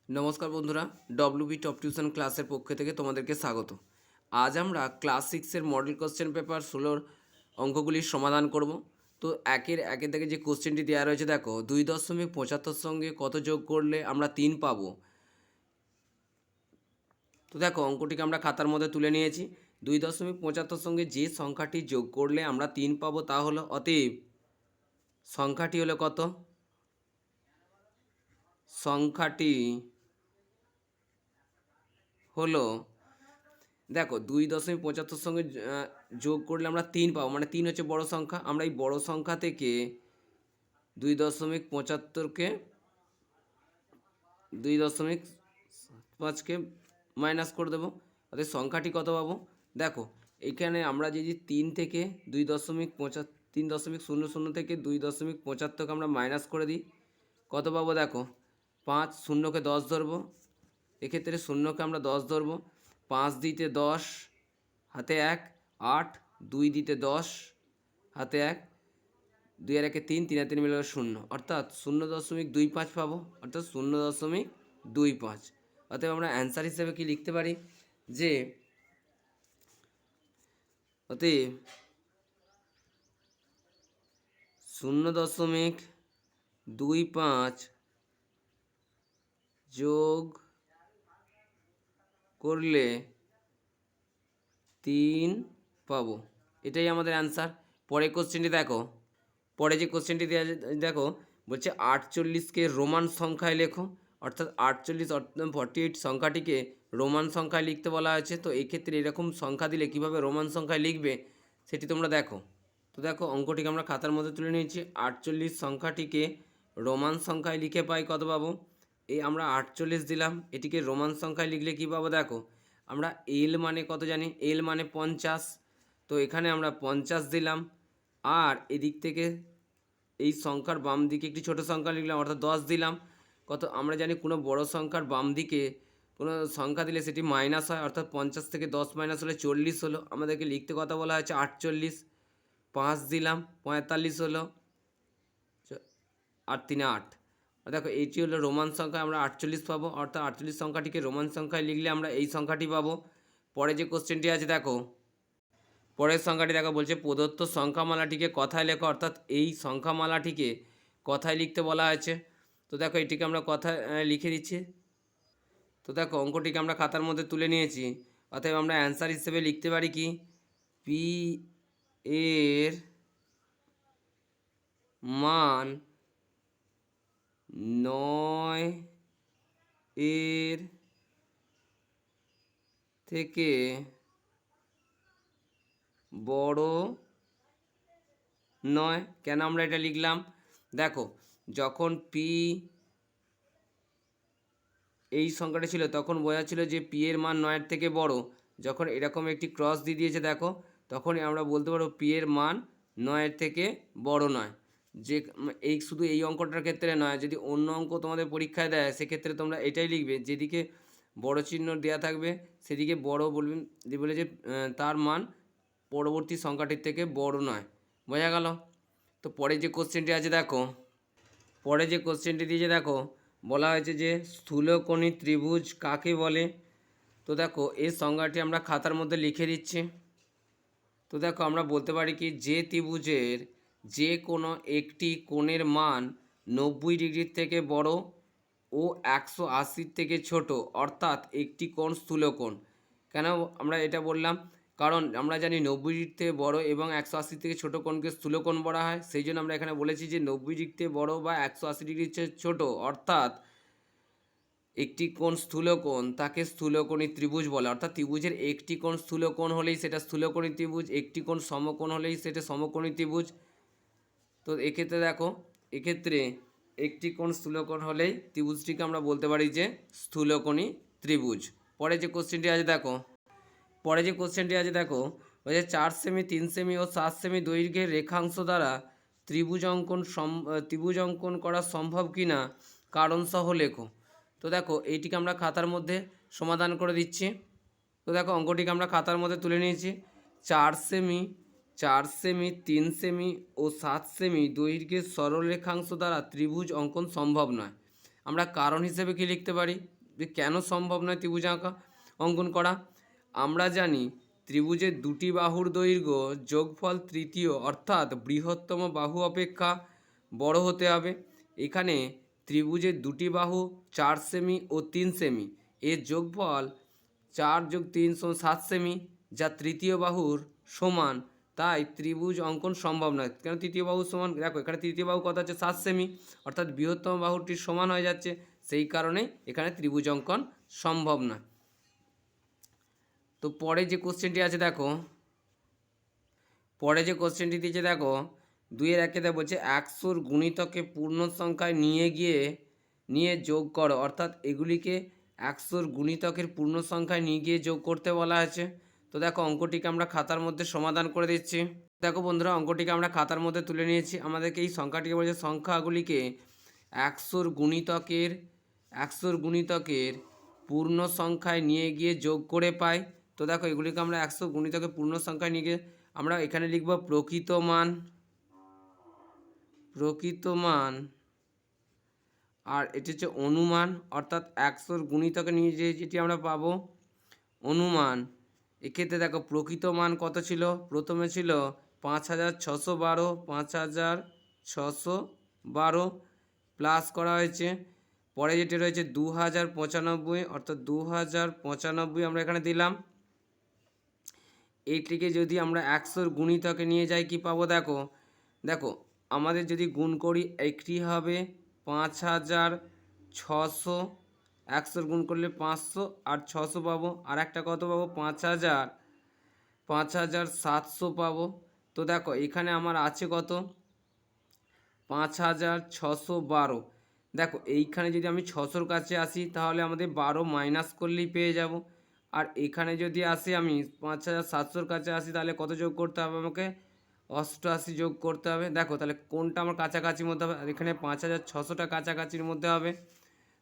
নমস্কার বন্ধুরা, WB top tuition ক্লাসের পক্ষ থেকে তোমাদেরকে স্বাগত। আজ আমরা ক্লাস 6-এর মডেল কোশ্চেন পেপার 16-র অঙ্কগুলির সমাধান করব। তো একের থেকে যে কোশ্চেনটি দেওয়া রয়েছে দেখো, 2.75 সঙ্গে কত যোগ করলে আমরা 3 পাবো। তো দেখো অঙ্কটিকে আমরা খাতার মধ্যে তুলে নিয়েছি। 2.75 সঙ্গে যে সংখ্যাটি যোগ করলে আমরা 3 পাবো তা হলো, অতএব সংখ্যাটি হলো কত? সংখ্যাটি হলো, দেখো 2.75 সঙ্গে যোগ করলে আমরা 3 পাবো, মানে 3 হচ্ছে বড় সংখ্যা। আমরা এই বড় সংখ্যা থেকে 2.75কে 2.5কে মাইনাস করে দেবো, অর্থাৎ সংখ্যাটি কত পাবো? দেখো এখানে আমরা যদি 3 থেকে 3.00 থেকে 2.75কে আমরা মাইনাস করে দিই, কত পাবো? দেখো 5, শূন্যকে 10 ধরবো, এক্ষেত্রে শূন্যকে আমরা 10 ধরবো। 5 দিতে 10, হাতে 1, 8, 2 দিতে 10, হাতে 1, 2 আর 1 3, 3 আর 3 মিলে 0, অর্থাৎ 0.25 পাবো, অর্থাৎ 0.25। অতএব আমরা অ্যান্সার হিসেবে কি লিখতে পারি যে, অতএব 0.25 যোগ করলে 3 পাবো, এটাই আমাদের অ্যান্সার। পরের কোশ্চেনটি দেখো, পরে যে কোশ্চেনটি দেওয়া দেখো, বলছে 48কে রোমান সংখ্যায় লেখো, অর্থাৎ 48 অর্থাৎ 48 সংখ্যাটিকে রোমান সংখ্যায় লিখতে বলা হয়েছে। তো এই ক্ষেত্রে এরকম সংখ্যা দিলে কিভাবে রোমান সংখ্যায় লিখবে সেটি তোমরা দেখো। তো দেখো অঙ্কটিকে আমরা খাতার মধ্যে তুলে নিয়েছি। 48 সংখ্যাটিকে রোমান সংখ্যায় লিখে পাই কত পাবো? এই আমরা 48 দিলাম, এটিকে রোমান সংখ্যায় লিখলে কী পাবো? দেখো আমরা এল মানে কত জানি? এল মানে 50। তো এখানে আমরা 50 দিলাম, আর এদিক থেকে এই সংখ্যার বাম দিকে একটি ছোট সংখ্যা লিখলাম, অর্থাৎ 10 দিলাম। কত আমরা জানি, কোনো বড় সংখ্যার বাম দিকে কোনো সংখ্যা দিলে সেটি মাইনাস হয়, অর্থাৎ 50 থেকে 10 মাইনাস হলে 40 হলো। আমাদেরকে লিখতে কথা বলা হয়েছে 48। 5 দিলাম, 45 হলো, আর 3 8। দেখো এইটি হলো রোমান সংখ্যা, আমরা 48 পাবো, অর্থাৎ 48 সংখ্যাটিকে রোমান সংখ্যায় লিখলে আমরা এই সংখ্যাটি পাবো। পরে যে কোশ্চেনটি আছে দেখো, পরের সংখ্যাটি দেখো, বলছে প্রদত্ত সংখ্যামালাটিকে কথায় লেখো, অর্থাৎ এই সংখ্যামালাটিকে কথায় লিখতে বলা হয়েছে। তো দেখো এটিকে আমরা কথায় লিখে দিচ্ছি। তো দেখো অঙ্কটিকে আমরা খাতার মধ্যে তুলে নিয়েছি, অতএব আমরা অ্যান্সার হিসেবে লিখতে পারি কি, পি এর মান 9 এর থেকে বড় নয়। কেন আমরা এটা লিখলাম? দেখো যখন পি এই সংখ্যাটা ছিল তখন বোঝা ছিল যে পি এর মান 9 এর থেকে বড়। যখন এরকম একটি ক্রস দিয়ে দিয়েছে দেখো, তখনই আমরা বলতে পারবো পি এর মান 9 এর থেকে বড় নয়। যে এই শুধু এই অঙ্কটার ক্ষেত্রে নয়, যদি অন্য অঙ্ক তোমাদের পরীক্ষায় দেয় সেক্ষেত্রে তোমরা এটাই লিখবে, যেদিকে বড় চিহ্ন দেওয়া থাকবে সেদিকে বড় বলবেন, যে বলে যে তার মান পরবর্তী সংখ্যাটির থেকে বড় নয়। বোঝা গেল? তো পরে যে কোশ্চেনটি আছে দেখো, পরে যে কোশ্চেনটি দিয়েছে দেখো, বলা হয়েছে যে স্থূলকোণী ত্রিভুজ কাকে বলে? তো দেখো এই সংজ্ঞাটি আমরা খাতার মধ্যে লিখে দিচ্ছি। তো দেখো আমরা বলতে পারি কি, যে ত্রিভুজের যে কোনো একটি কোণের মান 90 ডিগ্রির থেকে বড় ও 180 থেকে ছোট, অর্থাৎ একটি কোণ স্থূলকোণ। কেন আমরা এটা বললাম? কারণ আমরা জানি 90 ডিগ্রি থেকে বড় এবং 180 থেকে ছোট কোণকে স্থূলকোণ বলা হয়। সেই জন্য আমরা এখানে বলেছি যে 90 ডিগ্রি থেকে বড় বা 180 ডিগ্রির চেয়ে ছোট, অর্থাৎ একটি কোণ স্থূলকোণ, তাকে স্থূলকোণী ত্রিভুজ বলে। অর্থাৎ ত্রিভুজের একটি কোণ স্থূলকোণ হলেই সেটা স্থূলকোণী ত্রিভুজ, একটি কোণ সমকোণ হলেই সেটা সমকোণী ত্রিভুজ। তো এক্ষেত্রে দেখো, এক্ষেত্রে একটি কোণ স্থূলকোণ হলেই ত্রিভুজটিকে আমরা বলতে পারি যে স্থূলকোণী ত্রিভুজ। পরে যে কোশ্চেনটি আছে দেখো, পরে যে কোশ্চেনটি আছে দেখো, বলছে 4 সেমি 3 সেমি ও 7 সেমি দৈর্ঘ্যের রেখাংশ দ্বারা ত্রিভুজ অঙ্কন করা সম্ভব কি না কারণ সহ লেখো। তো দেখো এইটিকে আমরা খাতার মধ্যে সমাধান করে দিচ্ছি। তো দেখো অঙ্কটিকে আমরা খাতার মধ্যে তুলে নিয়েছি। 4 সেমি 3 সেমি ও 7 সেমি দৈর্ঘ্যের সরলরেখাংশ দ্বারা ত্রিভুজ অঙ্কন সম্ভব নয়। আমরা কারণ হিসেবে কি লিখতে পারি যে কেন সম্ভব নয় ত্রিভুজ অঙ্কন করা। আমরা জানি ত্রিভুজের দুটি বাহুর দৈর্ঘ্য যোগফল তৃতীয় অর্থাৎ বৃহত্তম বাহু অপেক্ষা বড় হতে হবে। এখানে ত্রিভুজের দুটি বাহু 4 সেমি ও 3 সেমি, এর যোগফল 4 + 3 = 7 সেমি, যা তৃতীয় বাহুর সমান, তাই ত্রিভুজ অঙ্কন সম্ভব নয়। কেন তৃতীয় বাহু সমান, দেখো এখানে তৃতীয় বাহু কত আছে 7 সেমি, অর্থাৎ বৃহত্তম বাহুটির সমান হয়ে যাচ্ছে, সেই কারণে এখানে ত্রিভুজ অঙ্কন সম্ভব নয়। তো পরে যে কোশ্চেনটি আছে দেখো, পরে যে কোশ্চেনটি দিয়েছে দেখো 2-1 বলছে 100 গুণিতকে পূর্ণ সংখ্যায় নিয়ে যোগ করো, অর্থাৎ এগুলিকে 100 গুণিতকের পূর্ণ সংখ্যায় নিয়ে গিয়ে যোগ করতে বলা আছে। তো দেখো অঙ্কটিকে আমরা খাতার মধ্যে সমাধান করে দিচ্ছি। দেখো বন্ধুরা, অঙ্কটিকে আমরা খাতার মধ্যে তুলে নিয়েছি। আমাদেরকে এই সংখ্যাটিকে বলছে সংখ্যাগুলিকে 100 গুণিতকের পূর্ণ সংখ্যায় নিয়ে গিয়ে যোগ করে পাই। তো দেখো এগুলিকে আমরা 100 গুণিতকের পূর্ণ সংখ্যায় নিয়ে গিয়ে আমরা এখানে লিখব প্রকৃত মান, আর এটি হচ্ছে অনুমান, অর্থাৎ 100 গুণিতকে নিয়ে যেটি আমরা পাবো অনুমান। এক্ষেত্রে দেখো প্রকৃত মান কত ছিল, প্রথমে ছিল 5612 প্লাস করা হয়েছে, পরে যেটি রয়েছে 2095, অর্থাৎ 2095 আমরা এখানে দিলাম। এইটিকে যদি আমরা 100 গুণিতকে নিয়ে যাই কি পাবো, দেখো আমাদের যদি গুণ করি একটি হবে 5600, 100 গুণ করলে 500 আর 600 পাবো, আর একটা কত পাবো 5700 পাবো। তো দেখো এখানে আমার আছে কত 5612। দেখো এইখানে যদি আমি 600-র কাছে আসি তাহলে আমাদের 12 মাইনাস করলেই পেয়ে যাব, আর এখানে যদি আসি আমি 5700-র কাছে আসি তাহলে কত যোগ করতে হবে আমাকে 88 যোগ করতে হবে। দেখো তাহলে কোনটা আমার কাছাকাছির মধ্যে হবে, আর এখানে 5600টা কাছাকাছির মধ্যে হবে।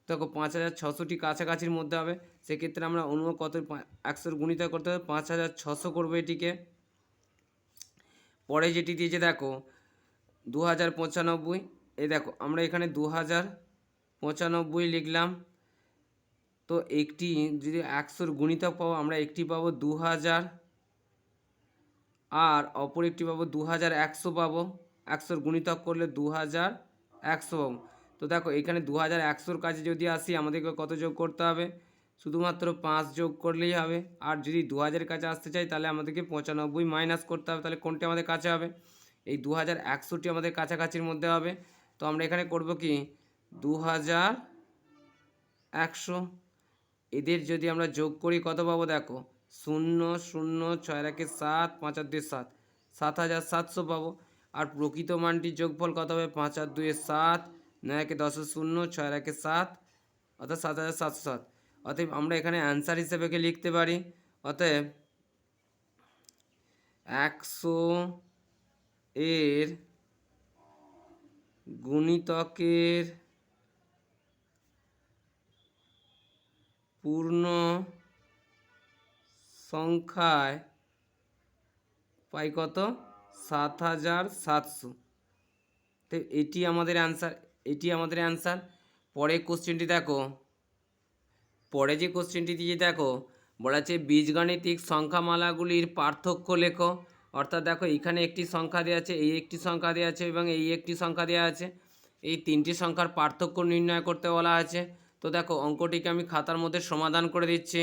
দেখো 5600টি কাছাকাছির মধ্যে হবে, সেক্ষেত্রে আমরা অনুমান কত 100 গুণিত করতে হবে 5600 করবো এটিকে। পরে যেটি দিয়েছে দেখো 2095, এই দেখো আমরা এখানে 2095 লিখলাম। তো একটি যদি 100 গুণিতক পাবো আমরা একটি পাবো 2000, আর অপর একটি পাবো 2100 পাবো, 100 গুণিতক করলে 2100 পাবো। তো দেখো এখানে 2100-র কাছে যদি আসি আমাদেরকে কত যোগ করতে হবে, শুধুমাত্র 5 যোগ করলেই হবে, আর যদি 2000-এর কাছে আসতে চাই তাহলে আমাদেরকে 95 মাইনাস করতে হবে। তাহলে কোনটি আমাদের কাছে হবে, এই 2100টি আমাদের কাছাকাছির মধ্যে হবে। তো আমরা এখানে করব কি 2100, এদের যদি আমরা যোগ করি কত পাবো, দেখো 0 0 6 1 7 5 আর 2 7, 7700 পাবো। আর প্রকৃত মানটির যোগফল কত হবে 5 আর 2 7, 9 1 10 0, 6 1 7, অর্থাৎ 7707। অতএব আমরা এখানে অ্যান্সার হিসেবে লিখতে পারি, অতএব 100 এর গুণিতকের পূর্ণ সংখ্যায় পাই কত 7700। তো এটি আমাদের অ্যান্সার। পরে কোশ্চেনটি দেখো, পরে যে কোশ্চেনটি দিয়ে দেখো বলা আছে বীজগাণিতিক সংখ্যামালাগুলির পার্থক্য লেখো। অর্থাৎ দেখো এখানে একটি সংখ্যা দেওয়া আছে, এই একটি সংখ্যা দেওয়া আছে এবং এই একটি সংখ্যা দেওয়া আছে, এই তিনটি সংখ্যার পার্থক্য নির্ণয় করতে বলা আছে। তো দেখো অঙ্কটিকে আমি খাতার মধ্যে সমাধান করে দিচ্ছি।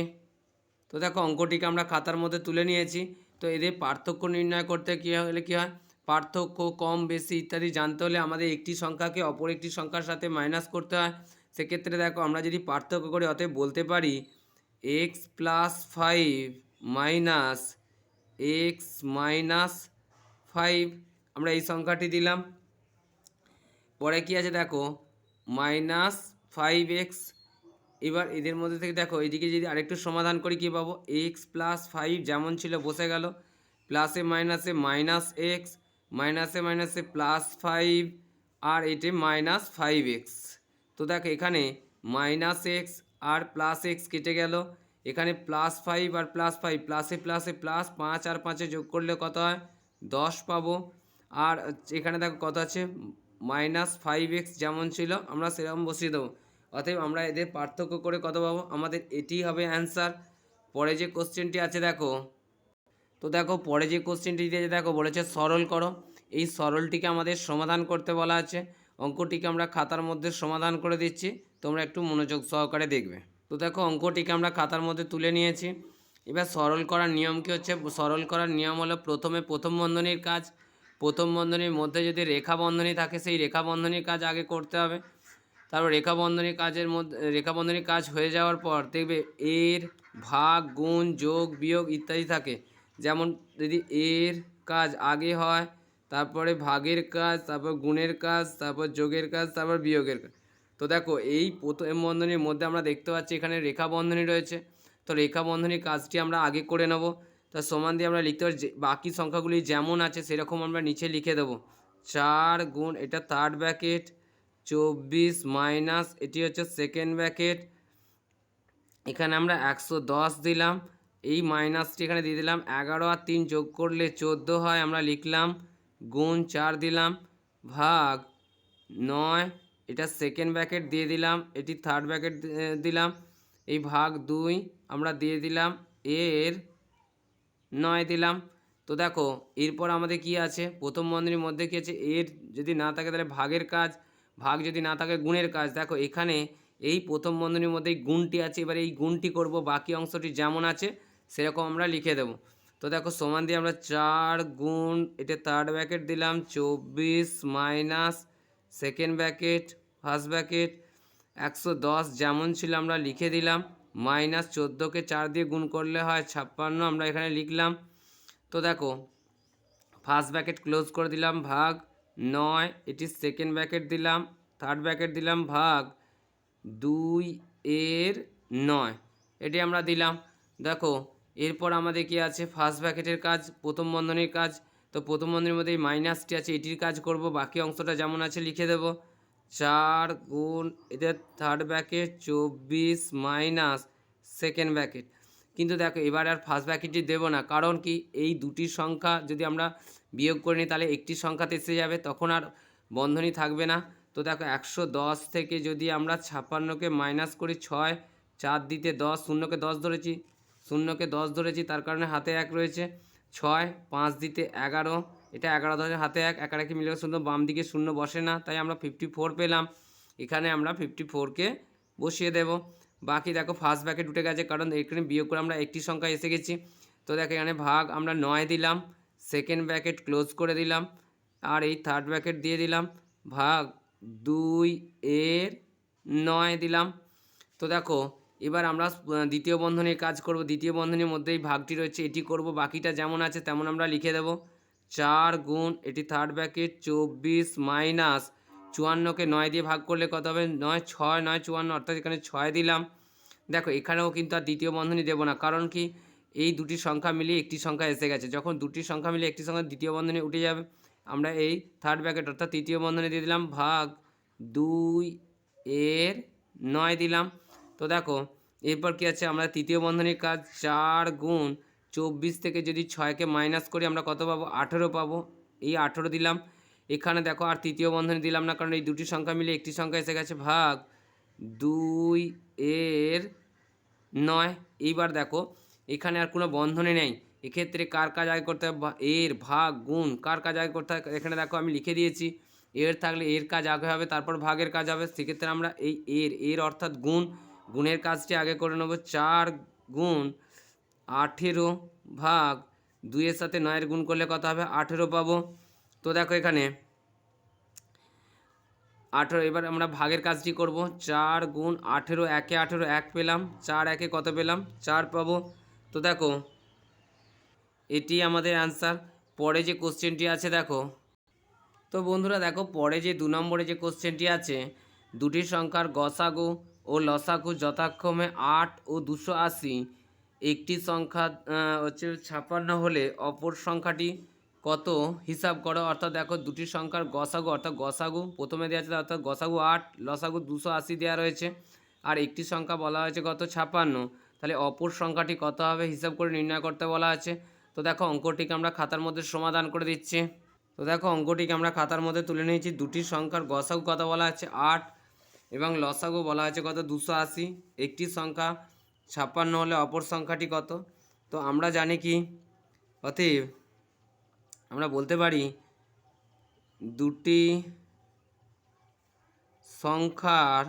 তো দেখো অঙ্কটিকে আমরা খাতার মধ্যে তুলে নিয়েছি। তো এদের পার্থক্য নির্ণয় করতে কী হয়, পার্থক্য কম বেশি ইত্যাদি জানতে হলে আমাদের একটি সংখ্যাকে অপর একটি সংখ্যার সাথে মাইনাস করতে হয়। সেক্ষেত্রে দেখো আমরা যদি পার্থক্য করি অতএব বলতে পারি x + 5 মাইনাস x - 5, আমরা এই সংখ্যাটি দিলাম। পরে কি আছে দেখো -5x, এবার এদের মধ্যে থেকে দেখো এদিকে যদি আরেকটু সমাধান করি কী পাবো, x + 5 যেমন ছিল বসে গেল, প্লাসে মাইনাসে -x, মাইনাসে মাইনাসে +5, আর এটি -5x। তো দেখো এখানে -x আর +x কেটে গেল, এখানে +5 আর +5, প্লাসে প্লাসে প্লাস, 5 আর 5 যোগ করলে কত হয় 10 পাবো। আর এখানে দেখো কত আছে -5x যেমন ছিল আমরা সেরকম বসিয়ে দেবো, অতএব আমরা এদের পার্থক্য করে কত পাবো, আমাদের এটি হবে অ্যান্সার। পরে যে কোশ্চেনটি আছে দেখো, তো দেখো পরে যে কোশ্চেনটি দিয়েছে দেখো বলেছে সরল করো। এই সরলটিকে আমাদের সমাধান করতে বলা আছে। অঙ্কটিকে আমরা খাতার মধ্যে সমাধান করে দিচ্ছি, তোমরা একটু মনোযোগ সহকারে দেখবে। তো দেখো অঙ্কটিকে আমরা খাতার মধ্যে তুলে নিয়েছি। এবার সরল করার নিয়ম কী হচ্ছে, সরল করার নিয়ম হলো প্রথমে প্রথম বন্ধনীর কাজ, প্রথম বন্ধনীর মধ্যে যদি রেখা বন্ধনী থাকে সেই রেখা বন্ধনীর কাজ আগে করতে হবে। তারপর রেখা বন্ধনীর কাজের মধ্যে রেখা বন্ধনীর কাজ হয়ে যাওয়ার পর দেখবে এর ভাগ গুণ যোগ বিয়োগ ইত্যাদি থাকে। যেমন যদি এর কাজ আগে হয়, তারপরে ভাগের কাজ, তারপর গুণের কাজ, তারপর যোগের কাজ, তারপর বিয়োগের কাজ। তো দেখো এই প্রথম বন্ধনীর মধ্যে আমরা দেখতে পাচ্ছি এখানে রেখা বন্ধনী রয়েছে। তো রেখা বন্ধনীর কাজটি আমরা আগে করে নেব। তার সমান দিয়ে আমরা লিখতে পারি বাকি সংখ্যাগুলি যেমন আছে সেরকম আমরা নিচে লিখে দেবো। 4 গুণ এটা থার্ড ব্র্যাকেট 24 মাইনাস এটি হচ্ছে সেকেন্ড ব্র্যাকেট, এখানে আমরা 110 দিলাম, এই মাইনাসটি এখানে দিয়ে দিলাম। 11 আর 3 যোগ করলে 14 হয়, আমরা লিখলাম গুণ 4 দিলাম ভাগ 9, এটা সেকেন্ড ব্র্যাকেট দিয়ে দিলাম, এটি থার্ড ব্র্যাকেট দিলাম, এই ভাগ 2 আমরা দিয়ে দিলাম, এর 9 দিলাম। তো দেখো এরপর আমাদের কি আছে, প্রথম বন্ধনীর মধ্যে কি আছে, এর যদি না থাকে তাহলে ভাগের কাজ, ভাগ যদি না থাকে গুণের কাজ। দেখো এখানে এই প্রথম বন্ধনীর মধ্যে গুণটি আছে, এবার এই গুণটি করব, বাকি অংশটি যেমন আছে সেরকম আমরা লিখে দেব। তো দেখো সমান দিয়ে আমরা 4 গুণ এটা থার্ড ব্র্যাকেট দিলাম 24 minus second bracket first bracket 110 যেমন ছিল আমরা লিখে দিলাম, মাইনাস 14কে 4 দিয়ে গুণ করলে হয় 56, আমরা এখানে লিখলাম। তো দেখো ফার্স্ট ব্র্যাকেট ক্লোজ করে দিলাম ভাগ 9, এটি সেকেন্ড ব্র্যাকেট দিলাম, থার্ড ব্র্যাকেট দিলাম ভাগ 2 এর 9, এটি আমরা দিলাম। দেখো এরপর আমাদের কি আছে, ফার্স্ট ব্র্যাকেটের কাজ, প্রথম বন্ধনীর কাজ। তো প্রথম বন্ধনীর মধ্যে এই মাইনাসটি আছে, এটির কাজ করব, বাকি অংশটা যেমন আছে লিখে দেব। 4 গুণ এদের third bracket 24 minus second bracket. কিন্তু দেখো এবার আর ফার্স্ট ব্র্যাকেটটি দেবো না, কারণ কি এই দুটি সংখ্যা যদি আমরা বিয়োগ করে নিই তাহলে একটি সংখ্যাতে এসে যাবে, তখন আর বন্ধনী থাকবে না। তো দেখো 110 থেকে যদি আমরা 56কে মাইনাস করি 6, 4 দিতে 10, শূন্যকে 10 ধরেছি, শূন্যকে 10 ধরেছি তার কারণে হাতে 1 রয়েছে, 6, 5 দিতে 11, এটা 11 ধরে হাতে 1, একারেকি মিলে শূন্য, বাম দিকে শূন্য বসে না, তাই আমরা 54 পেলাম। এখানে আমরা 54কে বসিয়ে দেব। বাকি দেখো ফার্স্ট ব্র্যাকেট উঠে গেছে, কারণ এখানে বিয়োগ করে আমরা একটি সংখ্যা এসে গেছি। তো দেখো এখানে ভাগ আমরা 9 দিলাম, সেকেন্ড ব্র্যাকেট ক্লোজ করে দিলাম, আর এই থার্ড ব্র্যাকেট দিয়ে দিলাম ভাগ 2 এর 9 দিলাম। তো দেখো এবার আমরা দ্বিতীয় বন্ধনীর কাজ করব, দ্বিতীয় বন্ধনীর মধ্যে এই ভাগটি রয়েছে এটি করব, বাকিটা যেমন আছে তেমন আমরা লিখে দেব। 4 গুণ এটি থার্ড ব্র্যাকেট 24 মাইনাস 54কে 9 দিয়ে ভাগ করলে কত হবে, 9 6 9 54, অর্থাৎ এখানে 6 দিলাম। দেখো এখানেও কিন্তু আর দ্বিতীয় বন্ধনী দেবো না, কারণ কি এই দুটি সংখ্যা মিলিয়ে একটি সংখ্যা এসে গেছে, যখন দুটি সংখ্যা মিলিয়ে একটি সংখ্যা দ্বিতীয় বন্ধনী উঠে যাবে, আমরা এই থার্ড ব্র্যাকেট অর্থাৎ তৃতীয় বন্ধনী দিয়ে দিলাম ভাগ 2 এর 9 দিলাম। তো দেখো এরপর কী আছে, আমরা তৃতীয় বন্ধনীর কাজ 4 গুণ 24 থেকে যদি 6কে মাইনাস করি আমরা কত পাবো, 18 পাবো, এই 18 দিলাম। এখানে দেখো আর তৃতীয় বন্ধনী দিলাম না, কারণ এই দুটি সংখ্যা মিলে একটি সংখ্যা এসে গেছে, ভাগ 2 এর 9। এইবার দেখো এখানে আর কোনো বন্ধনী নেই, এক্ষেত্রে কার কাজ আগে করতে হবে, এর ভাগ গুণ কার কাজ আগে করতে হবে, এখানে দেখো আমি লিখে দিয়েছি, এর থাকলে এর কাজ আগে হবে তারপর ভাগের কাজ হবে, সেক্ষেত্রে আমরা এই এর অর্থাৎ গুণের কাজটি আগে করে নেব। 4 গুণ 18 ভাগ 2 এর সাথে 9 গুণ করলে কত হবে, 18 পাবো। তো দেখো এখানে 18, এবার আমরা ভাগের কাজটি করব। 4 গুণ 18, 1 18, 1 পেলাম, 4 1 কত পেলাম, 4 পাবো। তো দেখো এটি আমাদের অ্যান্সার। পরে যে কোশ্চেনটি আছে দেখো, তো বন্ধুরা দেখো পরে যে 2 নম্বরে যে কোশ্চেনটি আছে, দুটি সংখ্যার গসাগু ও লসাগু যথাক্রমে 8 ও 280, একটি সংখ্যা হচ্ছে 56 হলে অপর সংখ্যাটি কত হিসাব করো। অর্থাৎ দেখো দুটি সংখ্যার গসাগু, অর্থাৎ গসাগু প্রথমে দেওয়া আছে অর্থাৎ গসাগু 8, লসাগু 280 দেওয়া রয়েছে, আর একটি সংখ্যা বলা হয়েছে কত 56, তাহলে অপর সংখ্যাটি কত হবে হিসাব করে নির্ণয় করতে বলা আছে। তো দেখো অঙ্কটিকে আমরা খাতার মধ্যে সমাধান করে দিচ্ছি। তো দেখো অঙ্কটিকে আমরা খাতার মধ্যে তুলে নিয়েছি, দুটি সংখ্যার গসাগু কত বলা আছে 8, এবং লসাগু বলা হয়েছে কত 280। একটি সংখ্যা 56 হলে অপর সংখ্যাটি কত? তো আমরা জানি কি, অতএব আমরা বলতে পারি দুটি সংখ্যার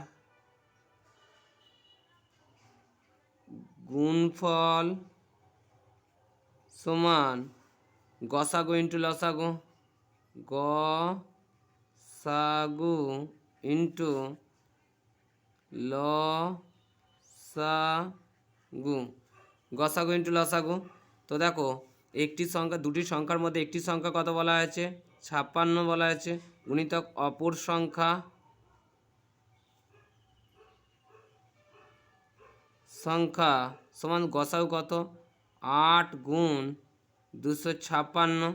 গুণফল সমান গসাগু ইন্টু লসাগু, গসাগু ইন্টু লসাগু, গসাগু ইন্টু লসাগু। তো দেখো একটি সংখ্যা, দুটি সংখ্যার মধ্যে একটি সংখ্যা কত বলা হয়েছে? 56 বলা হয়েছে, গুণিতক অপর সংখ্যা সমান গসাগু কত? 8 গুণ 256।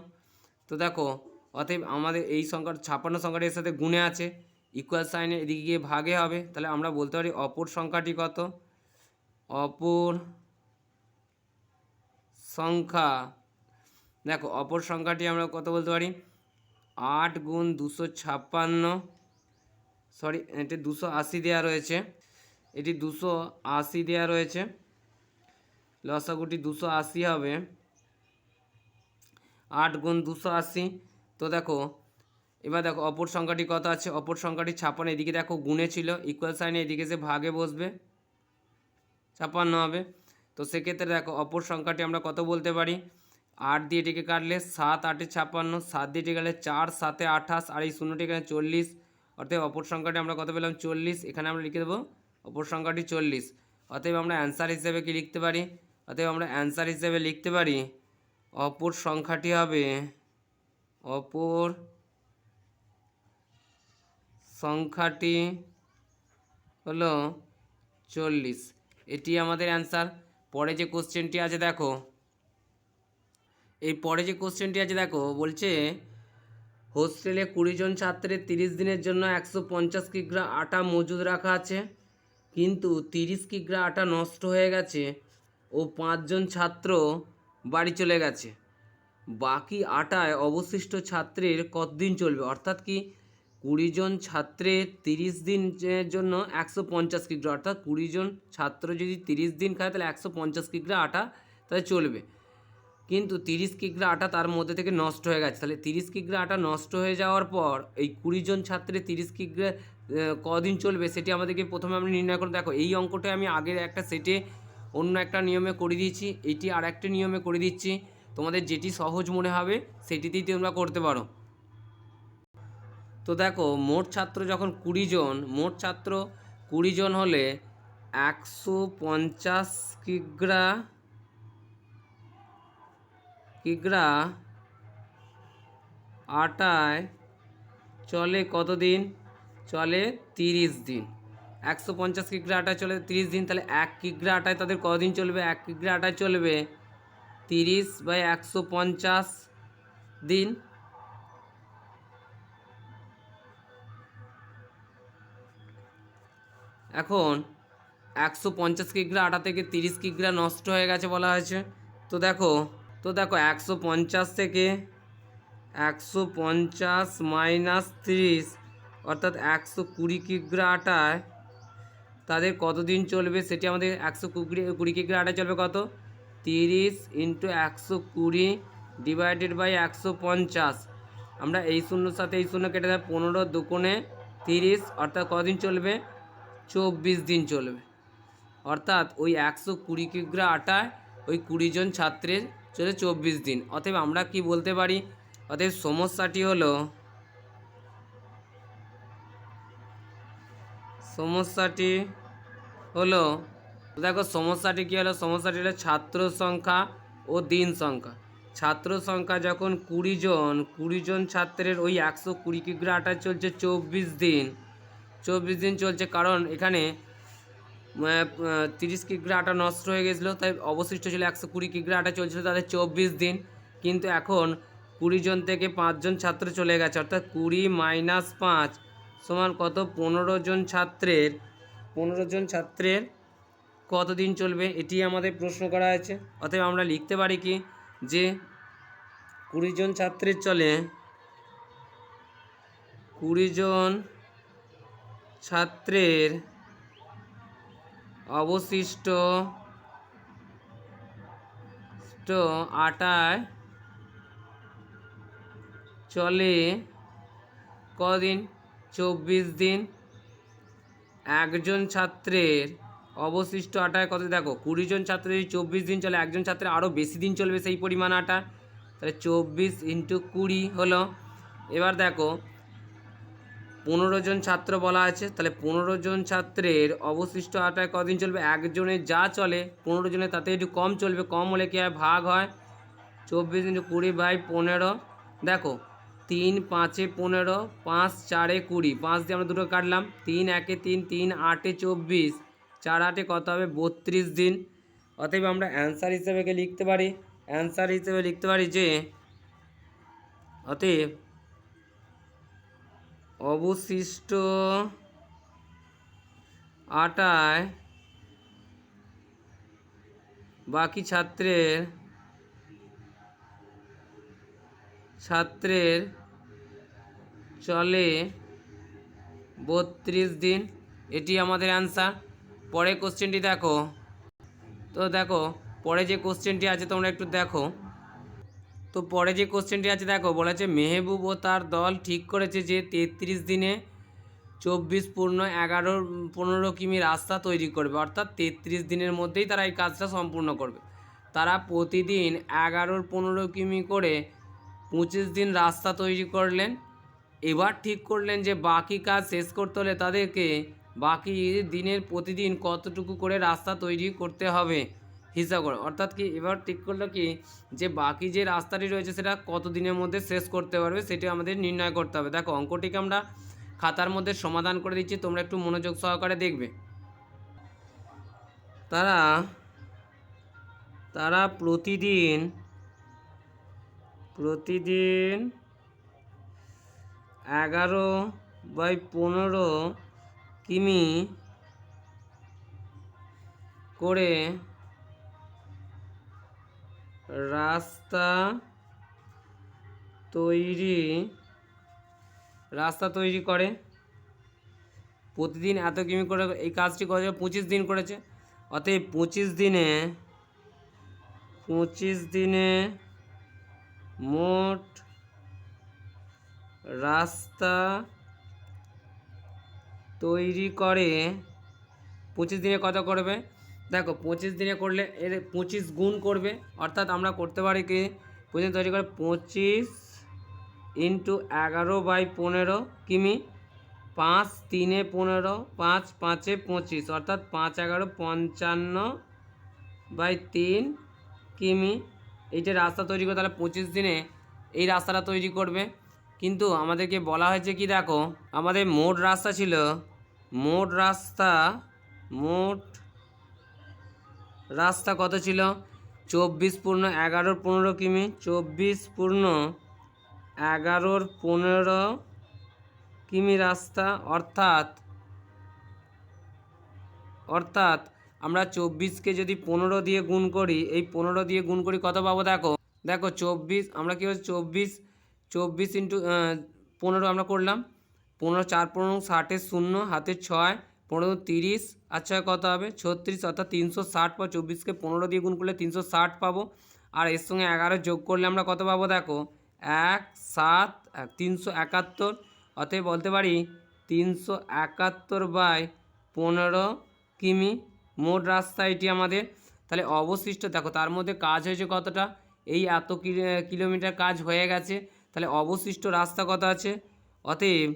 তো দেখো অতএব আমাদের এই সংখ্যার 56 সংখ্যাটির সাথে গুণে আছে, ইকুয়াল সাইনে এদিকে গিয়ে ভাগে হবে, তাহলে আমরা বলতে পারি অপর সংখ্যাটি কত? অপর সংখ্যা, দেখো অপর সংখ্যাটি আমরা কত বলতে পারি? 8 গুণ 256, সরি এটি 280 দেওয়া রয়েছে, এটি 280 দেওয়া রয়েছে, লসাগুটি 280 হবে, 8 গুণ 280। তো দেখো এবার দেখো অপর সংখ্যাটি কত আছে? অপর সংখ্যাটি 56, এদিকে দেখো গুণে ছিল, ইকুয়াল সাইনে এদিকে এসে ভাগে বসবে, 56 হবে। তো সেক্ষেত্রে দেখো অপর সংখ্যাটি আমরা কত বলতে পারি? 8 দিয়ে এটিকে কাটলে 7 8 56, 7 দিয়ে এটিকে কাটলে 4 7 28, আর এই শূন্যটি এখানে 40, অতএব অপর সংখ্যাটি আমরা কত পেলাম? 40। এখানে আমরা লিখে দেবো অপর সংখ্যাটি 40। অতএব আমরা অ্যান্সার হিসেবে কি লিখতে পারি? অতএব আমরা অ্যান্সার হিসেবে লিখতে পারি অপর সংখ্যাটি হবে, অপর সংখ্যাটি হলো 40। এটি আমাদের অ্যান্সার। পরে যে কোশ্চেনটি আছে দেখো, এই পরে যে কোশ্চেনটি আছে দেখো, বলছে হোস্টেলে 20 জন ছাত্রের 30 দিনের জন্য 150 কিগ্রা আটা মজুদ রাখা আছে, কিন্তু 30 কিগ্রা আটা নষ্ট হয়ে গেছে ও 5 জন ছাত্র বাড়ি চলে গেছে। বাকি আটায় অবশিষ্ট ছাত্রের কতদিন চলবে? অর্থাৎ কি 20 জন ছাত্রের 30 দিনের জন্য 150 কিগ্রা, অর্থাৎ 20 জন ছাত্র যদি 30 দিন খায় তাহলে 150 কিগ্রা আটা তাহলে চলবে, কিন্তু 30 কিগ্রা আটা তার মধ্যে থেকে নষ্ট হয়ে গেছে। তাহলে 30 কিগ্রা আটা নষ্ট হয়ে যাওয়ার পর এই 20 জন ছাত্রের 30 কিগ্রা কদিন চলবে সেটি আমাদেরকে প্রথমে আমরা নির্ণয় করে, দেখো এই অঙ্কটা আমি আগের একটা সেটে অন্য একটা নিয়মে করে দিয়েছি, এটি আর একটা নিয়মে করে দিচ্ছি, তোমাদের যেটি সহজ মনে হবে সেটিতেই তোমরা করতে পারো। তো দেখো মোট ছাত্র যখন 20 জন, মোট ছাত্র 20 জন হলে 150 কিগ্রা আটায় চলে কতদিন? চলে 30 দিন। 150 কিগ্রা আটায় চলে 30 দিন, তাহলে 1 কিগ্রা আটায় তাদের কতদিন চলবে? 1 কিগ্রা আটায় চলবে 30/150 দিন। এখন 150 কিগ্রা আটা থেকে 30 কিগ্রা নষ্ট হয়ে গেছে বলা হয়েছে। তো দেখো 150 থেকে 150 মাইনাস 30, অর্থাৎ 120 কিগ্রা আটায় তাদের কতদিন চলবে সেটি আমাদের 120 কিগ্রা আটায় চলবে কত? 30 ইন্টু 120 ডিভাইডেড বাই 150। আমরা এই শূন্যর সাথে এই শূন্য কেটে দেয়, 15 দুগুণে 30, অর্থাৎ কদিন চলবে? 24 দিন চলবে। অর্থাৎ ওই 120 কিগ্রা আটায় ওই 20 জন ছাত্রের চলে 24 দিন। অতএব আমরা কি বলতে পারি? অতএব সমস্যাটি হলো দেখো সমস্যাটি কী হলো? সমস্যাটি হলো ছাত্র সংখ্যা ও দিন সংখ্যা। ছাত্র সংখ্যা যখন 20 জন ছাত্রের ওই 120 কিগ্রা আটায় চলছে 24 দিন চলছে, কারণ এখানে 30 কিগ্রা আটা নষ্ট হয়ে গেছিলো, তাই অবশিষ্ট ছিল 120 কিগ্রা আটা চলছিল তাদের 24 দিন। কিন্তু এখন 20 জন থেকে 5 জন ছাত্র চলে গেছে, অর্থাৎ 20 মাইনাস 5 সমান কত? 15 জন ছাত্রের কতদিন চলবে, এটি আমাদের প্রশ্ন করা হয়েছে। অতএব আমরা লিখতে পারি কি, যে 20 জন ছাত্রের চলে 20 জন ছাত্রের অবশিষ্ট আটায় চলে কদিন? 24 দিন। একজন ছাত্রের অবশিষ্ট আটায় কত? দেখো 20 জন ছাত্র যদি 24 দিন চলে, একজন ছাত্রের আরও বেশি দিন চলবে সেই পরিমাণ আটা, তাহলে 24 × 20 হলো। এবার দেখো 15 জন ছাত্র বলা আছে, তাহলে 15 জন ছাত্রের অবশিষ্ট আটায় কদিন চলবে? একজনের যা চলে 15 জনের তাতে একটু কম চলবে, কম হলে কী হয়? ভাগ হয় 24 × 20/15। দেখো 3 5 15, 5 4 20, 5 দিয়ে আমরা দুটো কাটলাম, 3 1 3, 3 8 24, 4 8 কত হবে? 32 দিন। অতএব আমরা অ্যান্সার হিসেবে লিখতে পারি, যে অতএব অবশিষ্ট আটায় বাকি ছাত্রের চলে 32 দিন। এটি আমাদের অ্যান্সার। পরের কোশ্চেনটি দেখো। তো দেখো পরে যে কোশ্চেনটি আছে তোমরা একটু দেখো। তো পরে যে কোশ্চেনটি আছে দেখো, বলেছে মেহবুব ও তার দল ঠিক করেছে যে 33 দিনে 24 পূর্ণ 15 কিমি রাস্তা তৈরি করবে, অর্থাৎ 33 দিনের মধ্যেই তারা এই কাজটা সম্পূর্ণ করবে। তারা প্রতিদিন 11-15 কিমি করে 25 দিন রাস্তা তৈরি করলেন। এবার ঠিক করলেন যে বাকি কাজ শেষ করতে হলে তাদেরকে বাকি দিনের প্রতিদিন কতটুকু করে রাস্তা তৈরি করতে হবে হিসাব করে, অর্থাৎ কি এবার ঠিক করলো কি যে বাকি যে রাস্তাটি রয়েছে সেটা কত দিনের মধ্যে শেষ করতে পারবে সেটি আমাদের নির্ণয় করতে হবে। দেখো অঙ্কটিকে আমরা খাতার মধ্যে সমাধান করে দিচ্ছি, তোমরা একটু মনোযোগ সহকারে দেখবে। তারা প্রতিদিন 11/15 কিমি করে রাস্তা তৈরি করে। প্রতিদিন এত কিমি করে এই কাজটি করেছে, 25 দিন করেছে। অতএব 25 দিনে মোট রাস্তা তৈরি করে 25 দিনে কত করবে? দেখো 25 দিনে করলে এর 25 গুণ করবে, অর্থাৎ আমরা করতে পারি কি 25 তৈরি করে 25 × 11/15 কিমি, 5 3 15, 5 5 25, অর্থাৎ 5 11 55/3 কিমি। এইটা রাস্তা তৈরি করে, তাহলে 25 দিনে এই রাস্তাটা তৈরি করবে। কিন্তু আমাদেরকে বলা হয়েছে কি দেখো, আমাদের মোট রাস্তা ছিল, মোট রাস্তা কত ছিল? 24 পূর্ণ 11/15 কিমি, 24 পূর্ণ 11/15 কিমি রাস্তা, অর্থাৎ আমরা 24কে যদি 15 দিয়ে গুণ করি, এই 15 দিয়ে গুণ করি কত পাবো? দেখো 24 আমরা কী হচ্ছে 24 × 15 আমরা করলাম, 15 4 15 60 0 হাতে 6 15 30 আর 6 কত হবে? 36, অর্থাৎ 360 পাবো। 24কে 15 দিয়ে গুণ করলে 360 পাবো, আর এর সঙ্গে 11 যোগ করলে আমরা কত পাবো? দেখো 1 7 371। অতএব বলতে পারি 371/15 কিমি মোট রাস্তা এটি আমাদের। তাহলে অবশিষ্ট দেখো তার মধ্যে কাজ হয়েছে কতটা? এই এত কিলোমিটার কাজ হয়ে গেছে, তাহলে অবশিষ্ট রাস্তা কত আছে? অতএব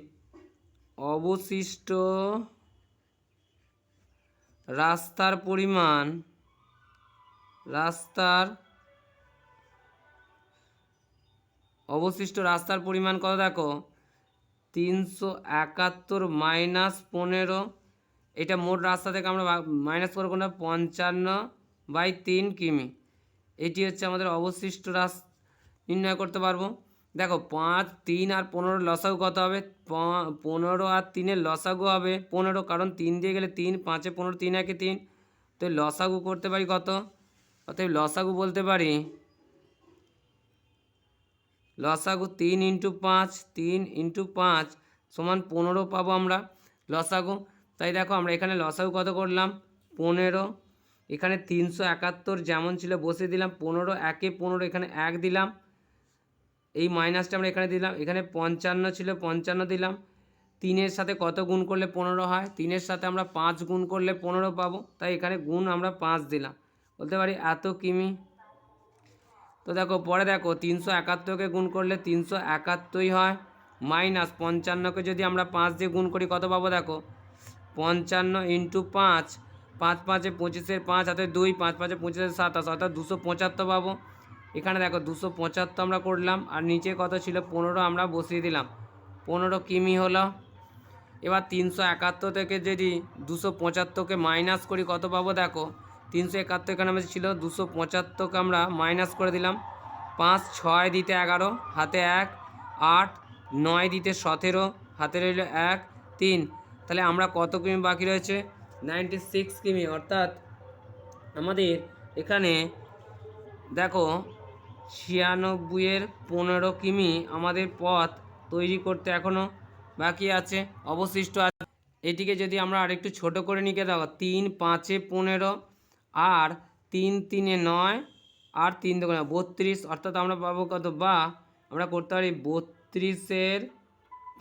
অবশিষ্ট রাস্তার পরিমাণ কত? দেখো 371 - 15, এটা মোট রাস্তা থেকে আমরা মাইনাস করে কোনটা 55/3 কিমি। এটি হচ্ছে আমাদের অবশিষ্ট রাস্তা নির্ণয় করতে পারবো। দেখো 5 3 আর 15 লসাগু কত হবে? 15 আর 3 লসাগু হবে 15, কারণ 3 দিয়ে গেলে 3, 5 15, 3 1 3, তো লসাগু করতে পারি কত? অতএব লসাগু বলতে পারি লসাগু 3 × 5 = 15 পাবো আমরা। লসাগু। তাই দেখো আমরা এখানে লসাগু কত করলাম 15, এখানে 371 যেমন ছিল বসিয়ে দিলাম, 15 একে 15, এখানে 1 দিলাম, এই মাইনাসটা আমরা এখানে দিলাম, এখানে 55 ছিল 55 দিলাম। 3-এর সাথে কত গুণ করলে 15 হয়, 3-এর সাথে আমরা 5 গুণ করলে 15 পাবো, তাই এখানে গুণ আমরা 5 দিলাম, বলতে পারি এত কিমি। তো দেখো পরে দেখো 371কে গুণ করলে 371 হয়, মাইনাস 55কে যদি আমরা 5 দিয়ে গুণ করি কত পাবো দেখো 55 ইন্টু 5, 5 5-এ 25-এর 5 হাতে 2, 5 5-এ 25-এর 27, অর্থাৎ 275 পাবো। এখানে দেখো 275 আমরা করলাম, আর নিচে কত ছিল 15 আমরা বসিয়ে দিলাম, 15 কিমি হলো। এবার 371 থেকে যদি 275কে মাইনাস করি কত পাবো দেখো 371 এখানে আমাদের ছিল, 275কে আমরা মাইনাস করে দিলাম, 5 6 দিতে 11 হাতে 1, 8 9 দিতে 17 হাতে রইল 1 3, তাহলে আমরা কত কিমি বাকি রয়েছে 96 কিমি। অর্থাৎ আমাদের এখানে দেখো 96-এর 15 কিমি আমাদের পথ তৈরি করতে এখনও বাকি আছে, অবশিষ্ট আছে। এটিকে যদি আমরা আরেকটু ছোট করে নিকে দেখো 3 5-এ 15 আর 3 3-এ 9 আর 3 2-এ 32, অর্থাৎ আমরা পাবো কত, বা আমরা করতে পারি 32-এর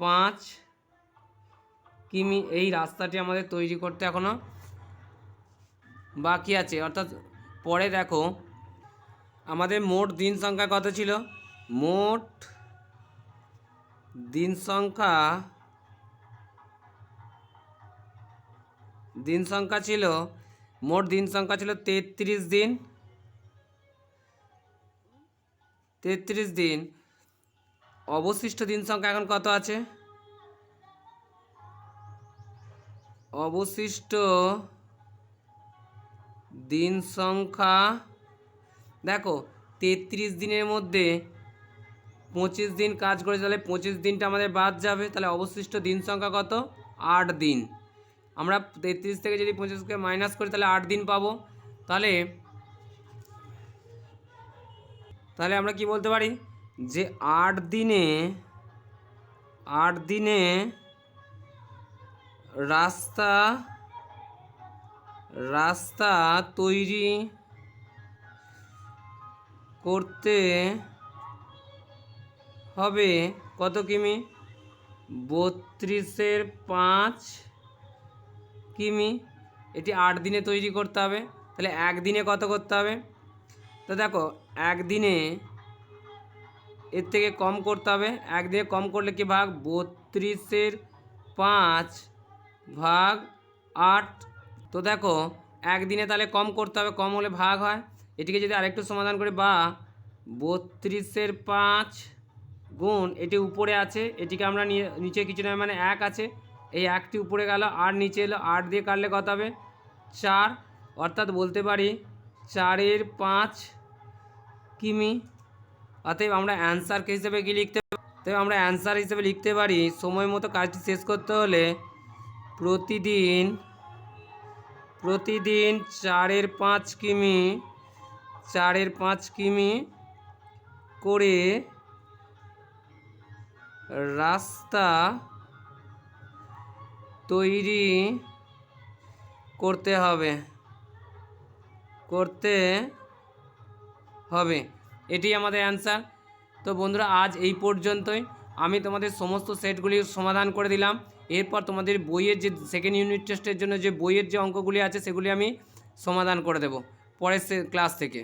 5 কিমি। এই রাস্তাটি আমাদের তৈরি করতে এখনও বাকি আছে। অর্থাৎ পরে দেখো আমাদের মোট দিন সংখ্যা কত ছিল, মোট দিন সংখ্যা ছিল, মোট দিন সংখ্যা ছিল 33 দিন, 33 দিন। অবশিষ্ট দিন সংখ্যা এখন কত আছে, অবশিষ্ট দিন সংখ্যা দেখো 33 দিনের মধ্যে 25 দিন কাজ করেছে, তাহলে 25 দিনটা আমাদের বাদ যাবে, তাহলে অবশিষ্ট দিন সংখ্যা কত 8 দিন। আমরা 33 থেকে যদি 25কে মাইনাস করি তাহলে 8 দিন পাবো। তাহলে আমরা কি বলতে পারি যে 8 দিনে রাস্তা তৈরি করতে হবে কত কিমি 32-এর 5 কিমি। এটি 8 দিনে তৈরি করতে হবে, তাহলে 1 দিনে কত করতে হবে, তো দেখো 1 দিনে এর থেকে কম করতে হবে, 1 দিনে কম করলে কি ভাগ 32-এর 5 ভাগ 8, তো দেখো 1 দিনে তাহলে কম করতে হবে, কম হলে ভাগ হয়। এটিকে যদি আরেকটু সমাধান করি, বা 32-এর 5 গুণ এটি উপরে আছে, এটিকে আমরা নিচে কিছু নয় মানে 1 আছে, এই 1টি উপরে গেল আর নিচে এলো, 8 দিয়ে কাটলে কত হবে 4, অর্থাৎ বলতে পারি 4-এর 5 কিমি। অতএব আমরা অ্যান্সার হিসেবে কি লিখতে পারি, তবে আমরা অ্যান্সার হিসেবে লিখতে পারি সময় মতো কাজটি শেষ করতে হলে প্রতিদিন 4-এর 5 কিমি 4-এর 5 কিমি করে রাস্তা তৈরি করতে হবে এটি আমাদের অ্যান্সার। তো বন্ধুরা আজ এই পর্যন্তই, আমি তোমাদের সমস্ত সেটগুলির সমাধান করে দিলাম। এরপর তোমাদের বইয়ের যে সেকেন্ড ইউনিট টেস্টের জন্য যে বইয়ের যে অঙ্কগুলি আছে সেগুলি আমি সমাধান করে দেব পরের ক্লাস থেকে।